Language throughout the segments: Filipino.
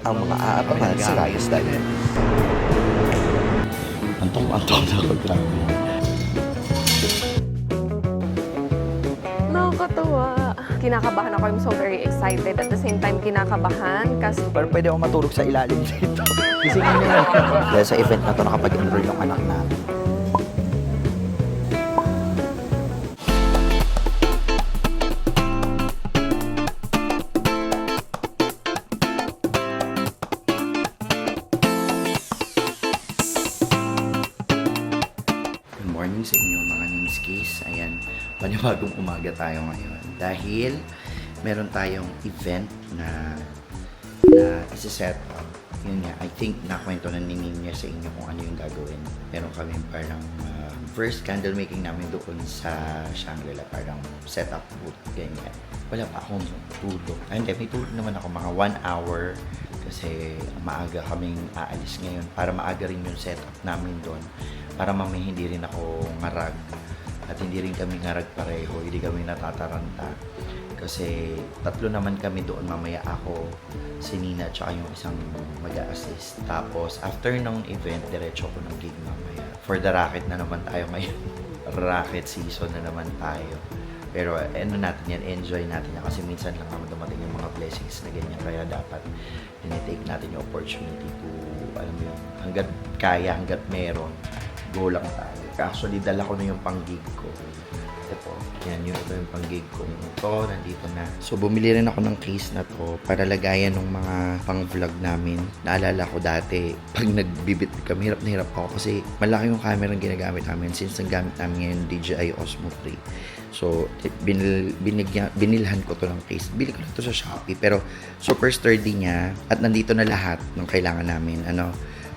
Ang mga aabangan sa Rayos Diet. Antong-antong na ako, grabe. Nakakatawa. Kinakabahan ako. I'm so very excited. At the same time, kinakabahan kasi Pero pwede ako matulog sa ilalim dito. Gisingin niyo yun. Dahil sa event na to, nakapag-enroll yung anak namin. Good morning sa inyo mga Nimskis. Ayan, panibagong umaga tayo ngayon. Dahil meron tayong event na isa-set up. Yun nga, I think nakwento na ni Ninya sa inyo kung ano yung gagawin. Meron kami parang first candle making namin doon sa Shangri-La. Parang set up booth, ganyan. Wala pa akong tulog. Ay, hindi, may tulog naman ako mga 1 hour kasi maaga kaming aalis ngayon para maaga rin yung setup namin doon para mamaya hindi rin ako ngarag at hindi rin kami ngarag pareho, hindi kami natataranta kasi tatlo naman kami doon mamaya, ako, si Nina at saka yung isang mag-a-assist. Tapos after ng event, diretso ko ng gig mamaya. For the racket na naman tayo ngayon. Racket season na naman tayo. Pero ano natin yan, enjoy natin yan kasi minsan lang naman dumating yung mga blessings na ganyan. Kaya dapat tinitake natin yung opportunity to, alam mo yun, hanggat kaya, hanggat meron, go lang tayo. Actually, dala ko na yung pang-gig ko. Ito, yan ito yung pang-gig ko. Ito, nandito na. So, bumili rin ako ng case na to para lagayan ng mga pang-vlog namin. Naalala ko dati, pag nagbibit kami, hirap na hirap ako kasi malaki yung camera ang ginagamit namin since nagamit namin ngayon DJI Osmo 3. So, binilhan ko to ng case. Bili ko na to sa Shopee, pero super sturdy niya at nandito na lahat ng kailangan namin.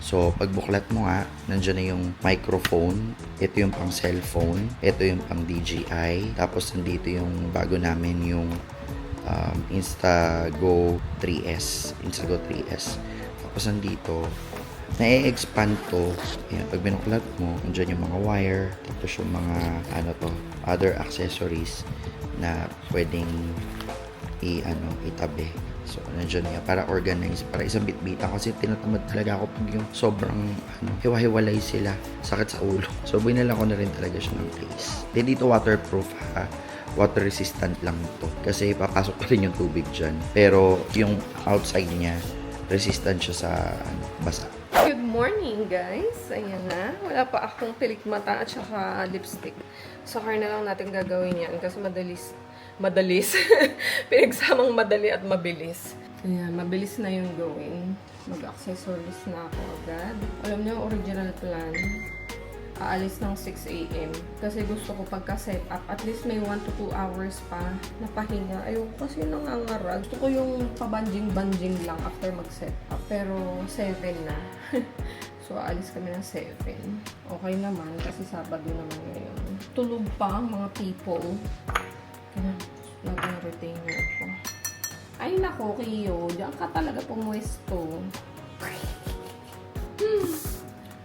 So, pagbuklat mo nga, nandiyan na yung microphone, ito yung pang cellphone, ito yung pang DJI, tapos nandito yung bago namin yung Instago 3S. Tapos nandito, na-expand to. Ayan, pag binuklat mo, nandiyan yung mga wire, tapos yung mga, other accessories na pwedeng itabi. So, nandiyan niya para organize, para isang bit-bitan kasi tinatamad talaga ako pag yung sobrang hiwa-hiwalay sila, sakit sa ulo. So, binala ko na rin talaga siya ng case. Then dito waterproof ha, water resistant lang to kasi papasok pa rin yung tubig dyan. Pero yung outside niya, resistant siya sa basa. good morning, guys. Ayan na. Wala pa akong pilik mata at saka lipstick. So, car na lang natin gagawin yan kasi madalis. Pinagsamang madali at mabilis. Ayan, mabilis na yung gawin. Mag-accessories na ako agad. Alam niyo, original plan, aalis ng 6 a.m. Kasi gusto ko pagka-set up, at least may 1 to 2 hours pa na pahinga. Ayoko kasi nangangarag. Gusto ko yung pabanjing-banjing lang after mag-set up. Pero 7 na. So, aalis kami ng 7. Okay naman kasi Sabado naman ngayon. Tulog pa ang mga people. Naging retainer ko. Ay nako, Kiyo. Diyan ka talaga pumwesto.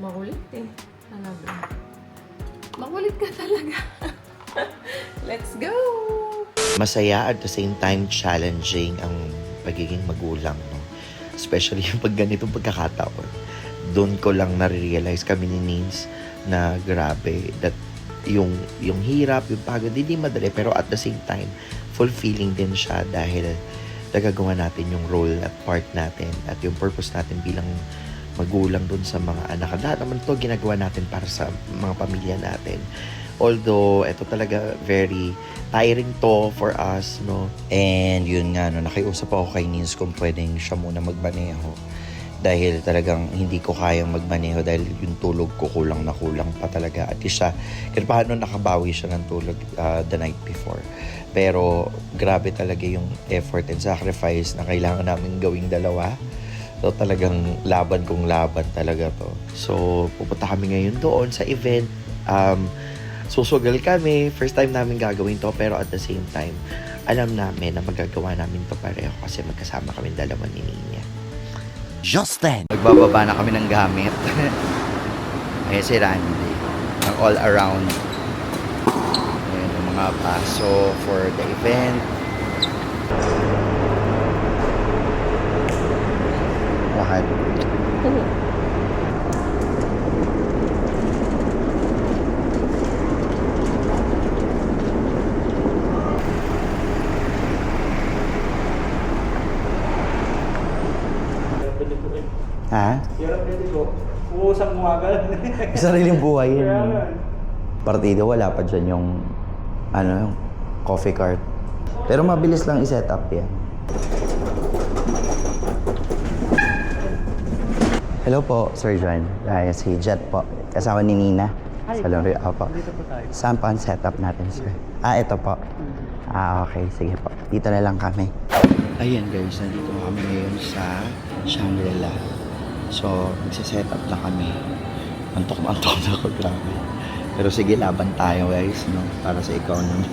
Makulit eh. Talaga. Makulit ka talaga. Let's go! Masaya at the same time challenging ang pagiging magulang, no? Especially yung pag ganitong pagkakataon. Doon ko lang nare-realize kami ni Nins na grabe that yung hirap, yung pagod, hindi madali pero at the same time fulfilling din siya dahil nagagawa natin yung role at part natin at yung purpose natin bilang magulang dun sa mga anak. Lahat naman to ginagawa natin para sa mga pamilya natin. Although, ito talaga very tiring to for us, no? And yun nga, no, nakiusap ako kay Nins kung pwedeng siya muna magmaneho. Dahil talagang hindi ko kayang magmaneho dahil yung tulog ko kulang na kulang pa talaga. At siya, kahit paano nakabawi siya ng tulog the night before. Pero grabe talaga yung effort and sacrifice na kailangan namin gawing dalawa. So talagang laban kong laban talaga to. So pupunta kami ngayon doon sa event. Susugal kami. First time namin gagawin to pero at the same time, alam namin na magagawa namin to pareho kasi magkasama kami dalawa ni Nina. Just then, magbababa na kami ng gamit. Ayan si Randy. Ang all around. Ayan yung mga paso for the event. lakad. Ha? Hirap dito ko. Uusang umagal. Sariling buhay Kaya yun. nga. Partido, wala pa dyan yung, yung coffee cart. Pero mabilis lang i-set up yan. Hello po, Sir John. Si Jet po. Kasama ni Nina. Sa Longview. Opo. Dito po tayo. Saan po ang setup natin, sir? Ito po. Okay. Sige po. Dito na lang kami. Ayan guys, nandito kami ngayon sa Shangri-La. So, magsiset-up na kami. Antok na ako, grabe. Pero sige, laban tayo guys, no? Para sa economy.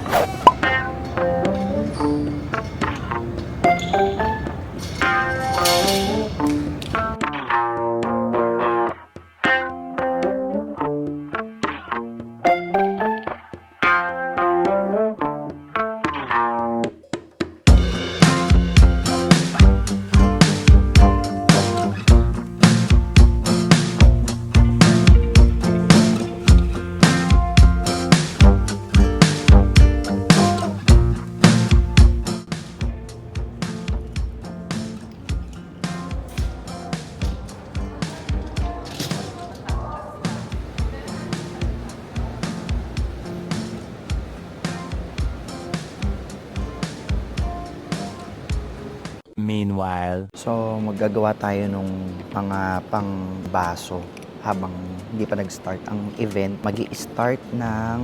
Meanwhile. So, maggagawa tayo nung mga pang-baso habang hindi pa nag-start ang event. Magi-start ng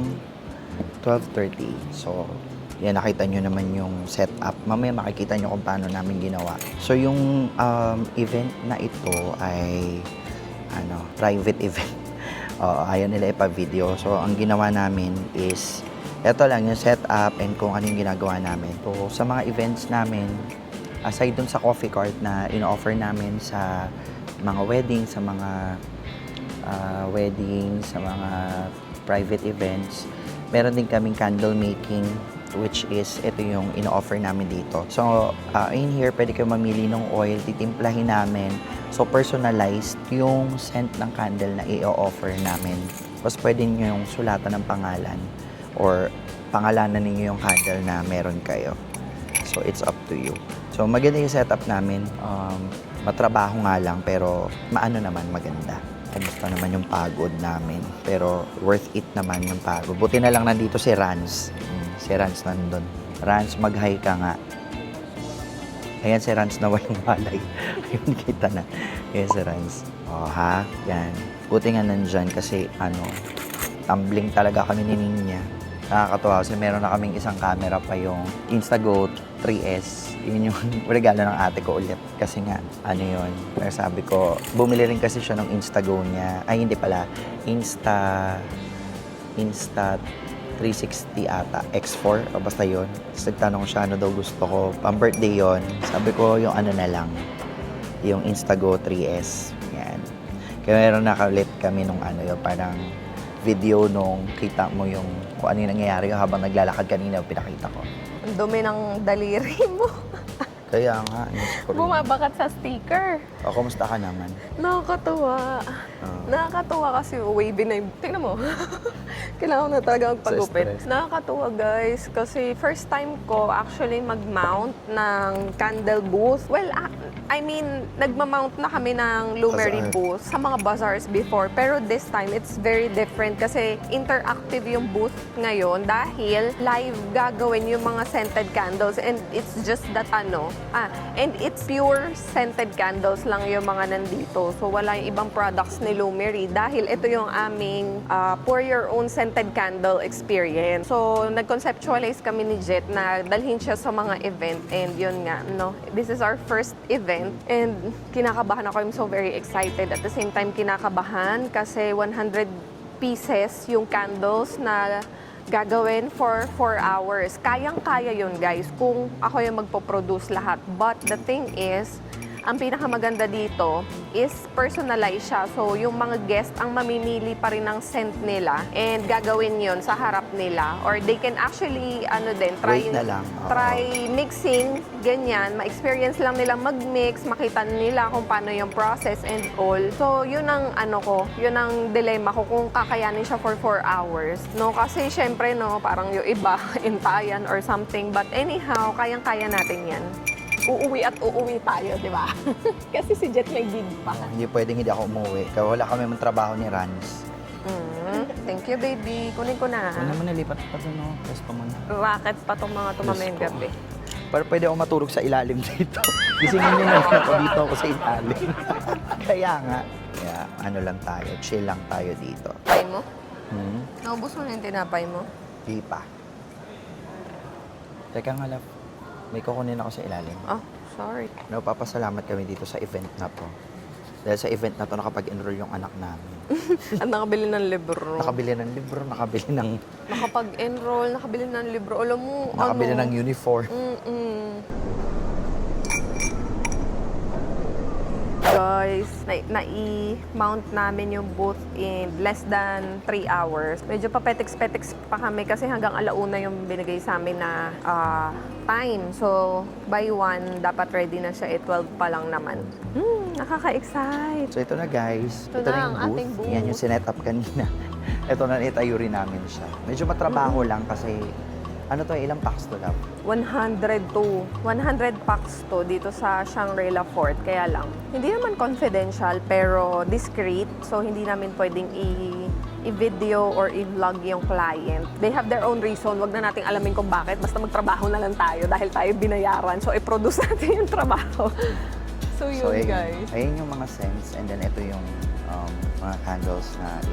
12:30. So, yan, nakita nyo naman yung setup. Mamaya makikita nyo kung paano namin ginawa. So, yung event na ito ay private event. Ayaw nila ipa-video. So, ang ginawa namin is ito lang yung setup and kung ano yung ginagawa namin. So, sa mga events namin, aside dun sa coffee cart na ino-offer namin sa mga wedding, sa mga weddings, sa mga private events, meron din kaming candle making, which is ito yung ino-offer namin dito. So, in here, pwede kayo mamili ng oil, titimplahin namin. So, personalized yung scent ng candle na i-offer namin. Tapos, pwede nyo yung sulatan ng pangalan or pangalanan ninyo yung candle na meron kayo. So, it's up to you. So, maganda yung setup namin. Matrabaho nga lang, pero maano naman, maganda. Kamusta naman yung pagod namin. Pero worth it naman yung pagod. Buti na lang nandito si Rans. Si Rans nandun. Rans, mag-hi ka nga. Ayan si Rans na walang walay. Ayun, kita na. Ayan si Rans. Ha? Yan. Buti nga nandyan kasi, tumbling talaga kami ni Ninya. Nakakatuwa kasi meron na kaming isang camera pa, yung Instago 3S. Yun yung regalo ng ate ko ulit. Kasi nga, yun. Pero sabi ko, bumili rin kasi siya ng Instago niya. Ay, hindi pala. Insta 360 ata. X4, o basta yun. Tapos nagtanong siya, ano daw gusto ko. Pang-birthday yun. Sabi ko, yung na lang. Yung Instago 3S. Yan. Kaya meron na ulit kami nung yun. Parang video nung kita mo yung kung ano yung nangyayari habang naglalakad kanina, pinakita ko. Ang dumi ng daliri mo. Kaya nga, Bumabakat sa sticker. O, kumusta ka naman? Nakakatuwa. Nakakatuwa kasi wavy na yung... Tingnan mo. Kailangan ko na talaga magpagupit. stress. Nakakatuwa guys kasi first time ko actually mag-mount ng candle booth. Well, I mean, nagma-mount na kami ng Lumery Bazaar. booth sa mga bazaars before. Pero this time, it's very different kasi interactive yung booth ngayon dahil live gagawin yung mga scented candles and it's just that and it's pure scented candles lang yung mga nandito. So, wala yung ibang products ni Lumery dahil ito yung aming pour your own scented candle experience. So, nag-conceptualize kami ni Jet na dalhin siya sa mga event and yun nga, this is our first event and kinakabahan ako. I'm so very excited. At the same time, kinakabahan kasi 100 pieces yung candles na gagawin for 4 hours. Kayang-kaya yun, guys, kung ako yung magpo-produce lahat. But the thing is, ang pinakamaganda dito, is personalized siya. So, yung mga guest ang mamimili pa rin ng scent nila and gagawin yon sa harap nila. Or they can actually, try, Wait na lang. Oo. try mixing, ganyan. Ma-experience lang nila mag-mix, makita nila kung paano yung process and all. So, yun ang yun ang dilemma ko kung kakayanin siya for 4 hours. No, kasi syempre, no, parang yung iba, intayan or something. But anyhow, kayang-kaya natin yan. Uuwi at uuwi tayo, di ba? Kasi si Jet may gig pa. Hindi pwedeng hindi ako umuwi. Kaya wala kami mong trabaho ni Rans. Thank you, baby. Kunin ko na. Ano mo nalipat pa doon, no? Pwesto mo na. Racket pa tong mga tumamayang Diyos ko. gabi. Pero pwede ako matulog sa ilalim dito. Gisingin nyo na lang ako dito ako sa ilalim. Kaya nga. Kaya ano lang tayo, chill lang tayo dito. Tinapay mo? Hmm? Naubos mo na yung tinapay mo? Di pa. Teka nga, love. May kukunin ako sa ilalim. Oh, sorry. Napapasalamat kami dito sa event na to. Dahil sa event na to, nakapag-enroll yung anak namin. At nakabili ng libro. Nakabili ng libro, nakabili ng Nakapag-enroll, nakabili ng libro. Alam mo, nakabili ng uniform. Guys, nai-mount namin yung booth in less than 3 hours. Medyo papetex-petex pa kami kasi hanggang alauna yung binigay sa amin na time. So, by 1, dapat ready na siya. 12 pa lang naman. Nakaka-excite. So ito na guys. Ito Ito na na ang yung ating booth. booth. Yan yung sinet up kanina. Ito na itayo rin namin siya. Medyo matrabaho lang kasi ano to, ilang packs to, love? 100 packs to dito sa Shangri-La Fort. Kaya lang, hindi naman confidential pero discreet. So, hindi namin pwedeng i-video or i-vlog yung client. They have their own reason. Wag na nating alamin kung bakit. Basta magtrabaho na lang tayo dahil tayo binayaran. So, i-produce natin yung trabaho. So, yun, guys. Ayun yung mga scents and then ito yung mga candles na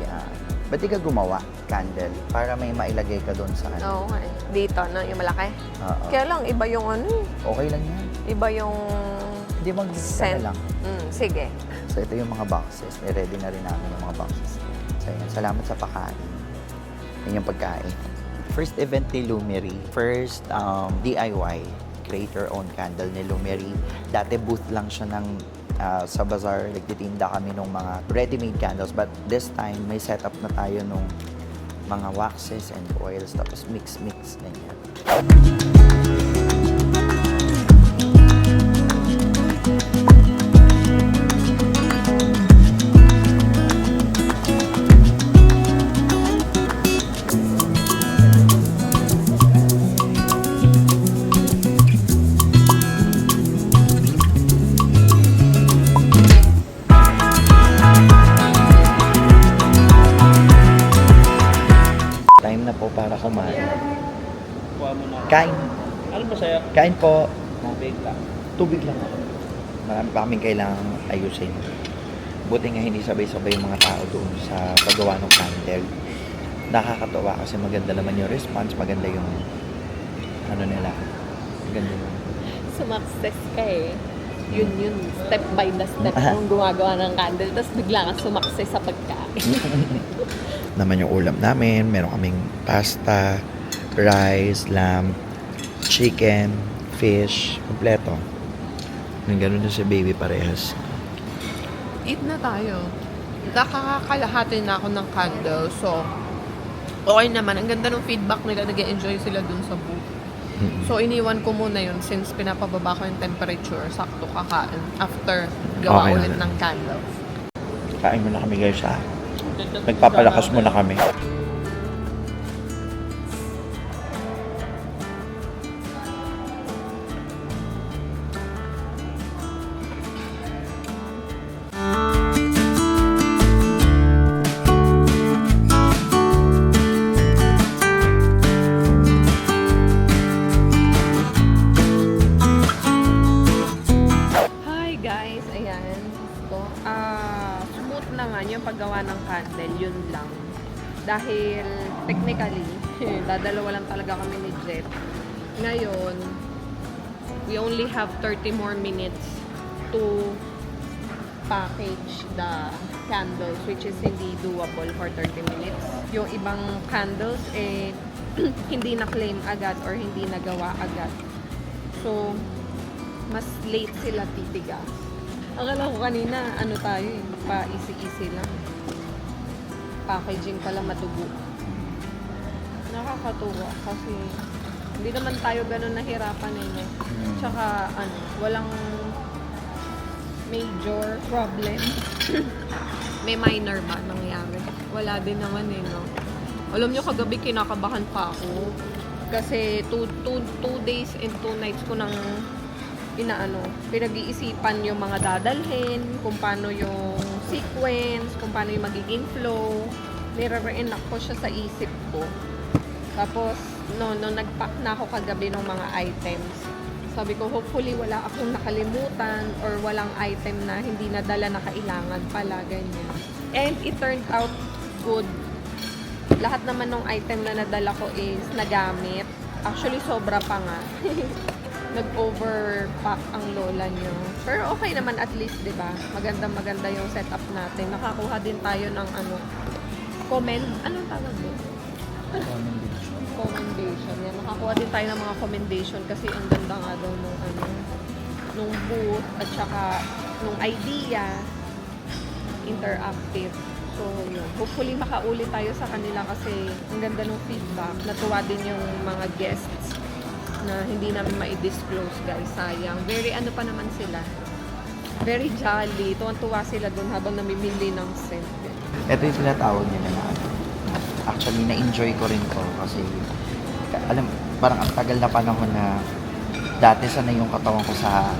ba't di ka gumawa candle para may mailagay ka doon sa ano? Oo nga eh. Dito, no? Yung malaki. Oo. Kaya lang, iba yung Okay lang yan. iba yung Hindi mag-scent scent. na lang. Sige. So ito yung mga boxes. I-ready na rin namin yung mga boxes. So yun, salamat sa pagkain. Yan yung pagkain. First event ni Lumery. First DIY. Create your own candle ni Lumery. Dati booth lang siya ng sa bazaar. Nagtitinda kami ng mga ready-made candles. But this time, may setup na tayo nung mga waxes and oils. Tapos mix-mix. Ganyan. Time na po para kumain. Kuha mo na. Kain. Ano ba sa'yo? Kain po. Tubig lang. Tubig lang ako. Marami pa kaming kailangang ayusin. Buti nga hindi sabay-sabay yung mga tao doon sa paggawa ng candle. Nakakatawa kasi maganda naman yung response, maganda yung ano nila. Maganda yung Sumakses ka eh. Yun, step by the step nung gumagawa ng candle. Tapos bigla kang sumakses sa pagkain. naman yung ulam namin. Meron kaming pasta, rice, lamb, chicken, fish, kompleto. Ganun din si baby parehas. Eat na tayo. Nakakalahati na ako ng candle. So, okay naman. Ang ganda ng feedback nila. Nag-enjoy sila dun sa booth. So, iniwan ko muna yun since pinapababa ko yung temperature. Sakto kakain. After gawa Okay ulit na. ng candles. Kain mo na kami guys ha. Nagpapalakas mo na kami. Hi guys, ayan. So, smooth naman yung paggawa ng candle, yun lang. Dahil technically, dadalawa lang talaga kami ni Jet. Ngayon, we only have 30 more minutes to package the candles, which is hindi doable for 30 minutes. Yung ibang candles, hindi na-claim agad or hindi nagawa agad. So, mas late sila titigas. Akala ko kanina, ano tayo eh, pa easy-easy lang. Packaging pala madugo. Nakakatuwa kasi hindi naman tayo ganun nahirapan eh. Tsaka walang major problem. May minor ba nangyari? Wala din naman eh, no? Alam nyo, kagabi kinakabahan pa ako. Kasi 2 days and 2 nights ko nang pinag-iisipan yung mga dadalhin, kung paano yung sequence, kung paano yung magiging flow. Nire-reenact ko siya sa isip ko. Tapos, nag-pack na ako kagabi ng mga items. Sabi ko, hopefully wala akong nakalimutan or walang item na hindi nadala na kailangan pala, ganyan. And it turned out good. Lahat naman ng item na nadala ko is nagamit. Actually, sobra pa nga. Nag-overpack ang lola nyo. Pero okay naman at least, di ba? Maganda yung setup natin. Nakakuha din tayo ng anong tawag doon? Commendation. Yan. Nakakuha din tayo ng mga commendation kasi ang ganda nga daw nung booth at saka nung idea interactive. So, yun. Hopefully makaulit tayo sa kanila kasi ang ganda ng feedback. Natuwa din yung mga guests na hindi namin ma-disclose, guys. Sayang. Very pa naman sila. Very jolly. Tuwan-tuwa sila doon habang namimili ng scent. Ito yung tinatawag nila na actually, na-enjoy ko rin to kasi parang ang tagal na panahon na dati sana yung katawan ko sa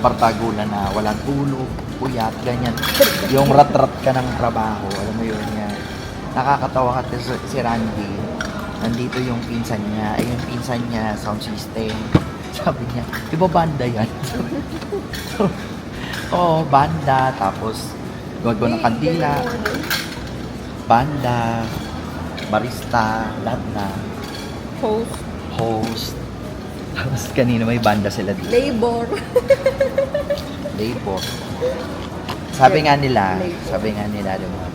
partagulan na walang tulog, puyat, ganyan. Yung rat-rat ka ng trabaho, alam mo yun yan. Nakakatawa ka si Randy. Nandito yung pinsan niya, sound system. Sabi niya, di ba banda yan? Oo, banda, tapos gagawa ng kandila, banda, barista, lahat na. Host. Tapos kanina may banda sila dito. Labor. Sabi nga nila, diba,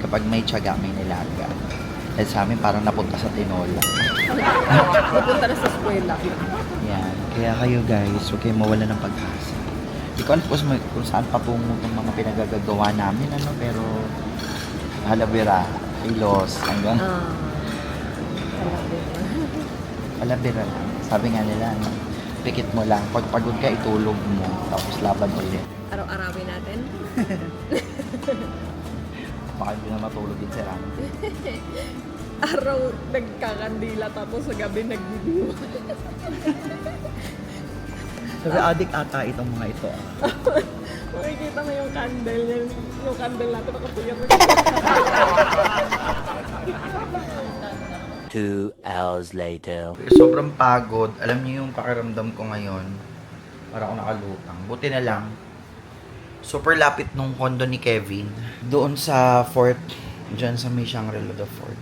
kapag may tiyaga, may nilaga. Eh sa amin parang napunta sa tinola. Napunta na sa eskwela. Yan. Kaya kayo guys, huwag kayong mawala ng pag-asa. Hindi ko alam kung saan patungo itong mga pinagagagawa namin, pero Halabira, Ilos, hanggang Halabira lang. Sabi nga nila, pikit mo lang. Pag pagod ka, itulog mo. Tapos laban ulit. Araw-arawin natin. Baka hindi na matulog din si Rami. Araw nagkakandila tapos sa gabi nagdidiwa. Sabi, adik ata itong mga ito. Makikita mo yung candle niya. Yung candle natin nakapuyat. 2 hours later. Sobrang pagod. Alam niyo yung pakiramdam ko ngayon. Para ako nakalutang. Buti na lang. Super lapit nung condo ni Kevin. Doon sa fort. Diyan sa may Shangri-La the Fort.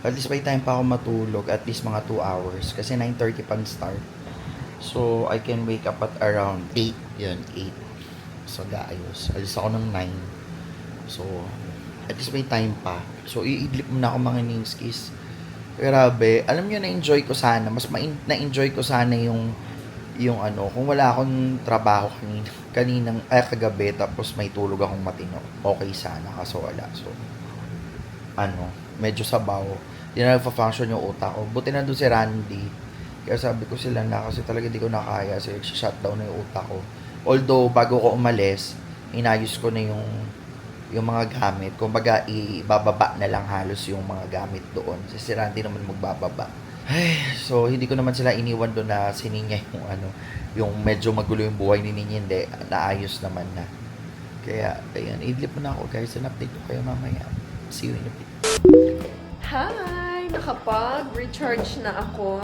At least by time pa ako matulog. At least mga 2 hours. Kasi 9:30 pa start. So, I can wake up at around 8. Yun, 8. So, gaayos. Alis ako ng 9. So, at least may time pa. So, iidlip muna ako mga Ninskis. Grabe. Alam nyo, na-enjoy ko sana. Mas na-enjoy ko sana yung kung wala akong trabaho kagabi, tapos may tulog akong matino. Okay sana, kaso wala. So, medyo sabaw. Hindi na nagpa-function yung utak ko. Buti na doon si Randy. Kaya sabi ko sila na kasi talaga di ko nakaya. So, shutdown na yung utak ko. Although, bago ko umalis, inayos ko na yung mga gamit. Kumbaga, ibababa na lang halos yung mga gamit doon. Si Randy naman magbababa. Ay, so, hindi ko naman sila iniwan doon na sininya yung medyo magulo yung buhay ni Ninya. Hindi, naayos naman na. Kaya, ayan, idlip mo na ako guys. And update ko kayo mamaya. See you in a bit. Hi! Nakapag-recharge na ako.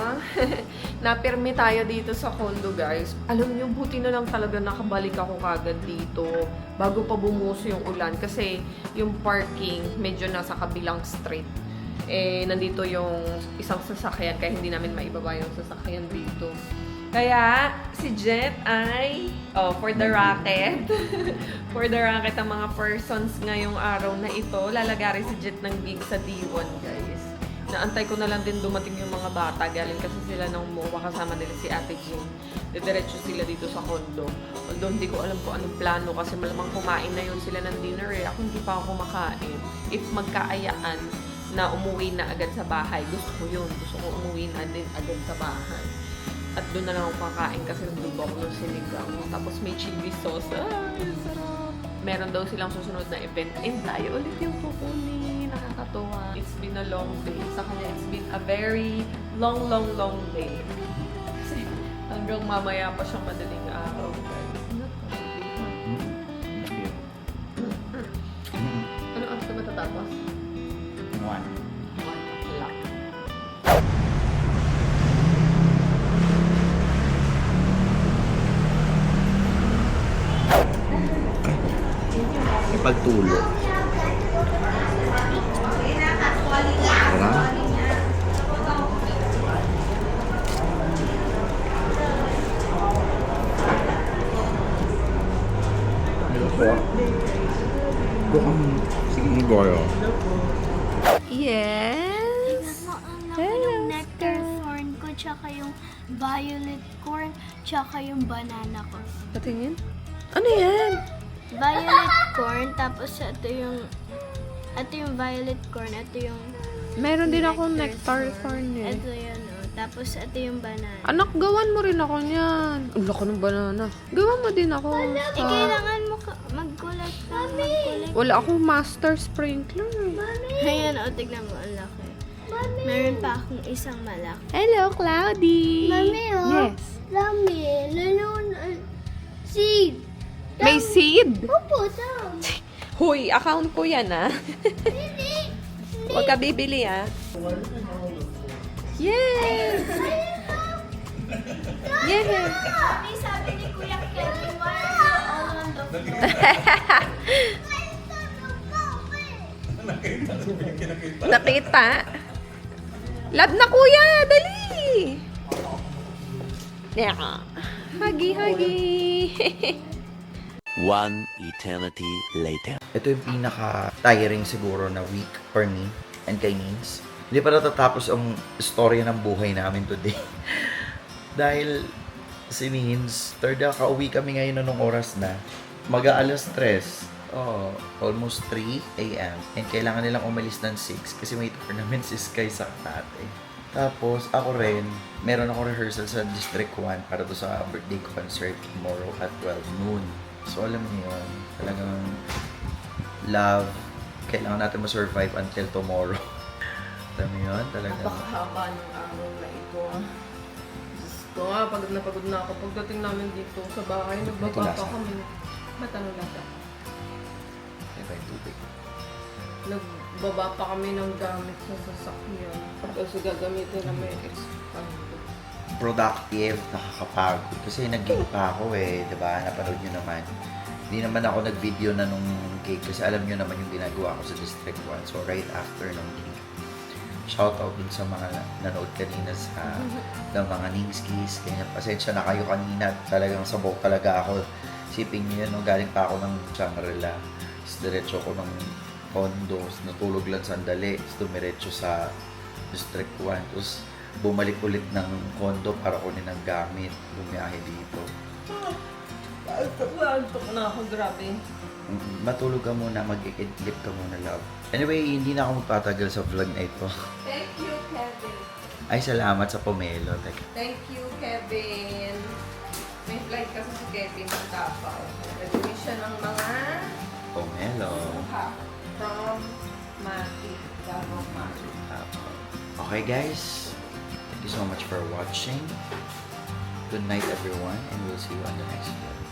Napirmi tayo dito sa condo, guys. Alam niyo, buti na lang talaga nakabalik ako kagad dito bago pa bumuso yung ulan. Kasi yung parking medyo nasa kabilang street. Nandito yung isang sasakyan kaya hindi namin maibaba yung sasakyan dito. Kaya, si Jet ay, for the racket. For the racket ang mga persons ngayong araw na ito. Lalagari si Jet ng gig sa D1, guys. Naantay ko na lang din dumating yung mga bata. Galing kasi sila ng MOA kasama nila si Ate Jean. Didiretso sila dito sa condo. Although hindi ko alam kung anong plano kasi malamang kumain na yun sila ng dinner eh. Ako hindi pa ako kumakain. If magkaayaan na umuwi na agad sa bahay, gusto ko yun. Gusto ko umuwi na din agad sa bahay. At doon na lang ako kakain kasi nandun ako ng sinigang. Tapos may chili sauce. Ay, sarap. Meron daw silang susunod na event. And tayo ulit yung kukunin. Nakakatuwa. It's been a long day. Sa kanya, it's been a very long day. Kasi hanggang mamaya pa siyang madaling araw. Ano oras ka matatapos? 1. 1 o'clock. Pagtulo. Tara. Ano po? Sige, goyo. Yes! Yung nectar corn ko, tsaka yung violet corn, tsaka yung banana ko. Patingin? Ano yan? Violet corn, tapos ito yung violet corn, ito yung Meron din akong nectar corn eh. ito yun, oh. Tapos ito yung banana. Anak, gawan mo rin ako niyan. Ang laki ng banana. Gawan mo din ako. Kailangan mo magkulat ka. Magkulat. Wala akong master sprinkler. Ayan, oh, tignan mo, ang laki. Meron pa akong isang malaki. Hello, Cloudy! Mami, oh. Yes. Mami, seed. May seed? Opo, tam. Hoy, account ko yan ah. Huwag ka bibili ah. Yes! Yes! Mami, sabi ni Kuya Kevin, why are you all on the Nakita? Love na kuya! Dali! Yeah. Hagi. One eternity later. Ito yung pinaka-tiring siguro na week for me and kay Nins. Hindi pa natatapos ang storya ng buhay namin today. Dahil si Nins, third na kauwi kami ngayon nung oras na. Mag-aalas 3. Oh, almost 3 a.m. And kailangan nilang umalis ng 6 kasi may tournament si Sky sa Tate. Tapos, ako rin, meron ako rehearsal sa District 1 para to sa birthday concert tomorrow at 12 noon. So, alam niyo yun, talagang love, kailangan natin ma-survive until tomorrow. Alam niyo yun, talagang... Napakahaba ng araw na ito. Diyos ko nga, pagod na ako. Pagdating namin dito sa bahay, nagbaba pa kami. Ba't ano lasa? Ito yung tubig. Nagbaba pa kami ng gamit sa sasakyan. Kasi gagamitin namin yung expand. Productive, nakakapagod. Kasi nag-gig pa ako eh, di ba? Napanood nyo naman. Hindi naman ako nag-video na nung gig kasi alam nyo naman yung ginagawa ko sa District 1. So, right after nung gig. Shoutout dun sa mga nanood kanina sa ng mga Ningskis. Kaya pasensya na kayo kanina. Talagang sabaw talaga ako. Siping nyo yun, no? Galing pa ako ng Shangri-La. Tapos diretso ko ng condo. Natulog lang sandali. Tapos dumiretso sa District 1. Tapos bumalik ulit ng condo para kunin ng gamit. Bumiyahe dito. Antok na ako, grabe. Matulog ka muna, mag-idlip ka muna, love. Anyway, hindi na ako magpatagal sa vlog na ito. Thank you, Kevin. Ay, salamat sa pomelo. Thank you, Kevin. May flight kasi si Kevin ng Davao. Nag-uwi siya ng mga Pomelo. suha from Mati. Davao Mati. Okay, guys. Thank you so much for watching. Good night, everyone, and we'll see you on the next video.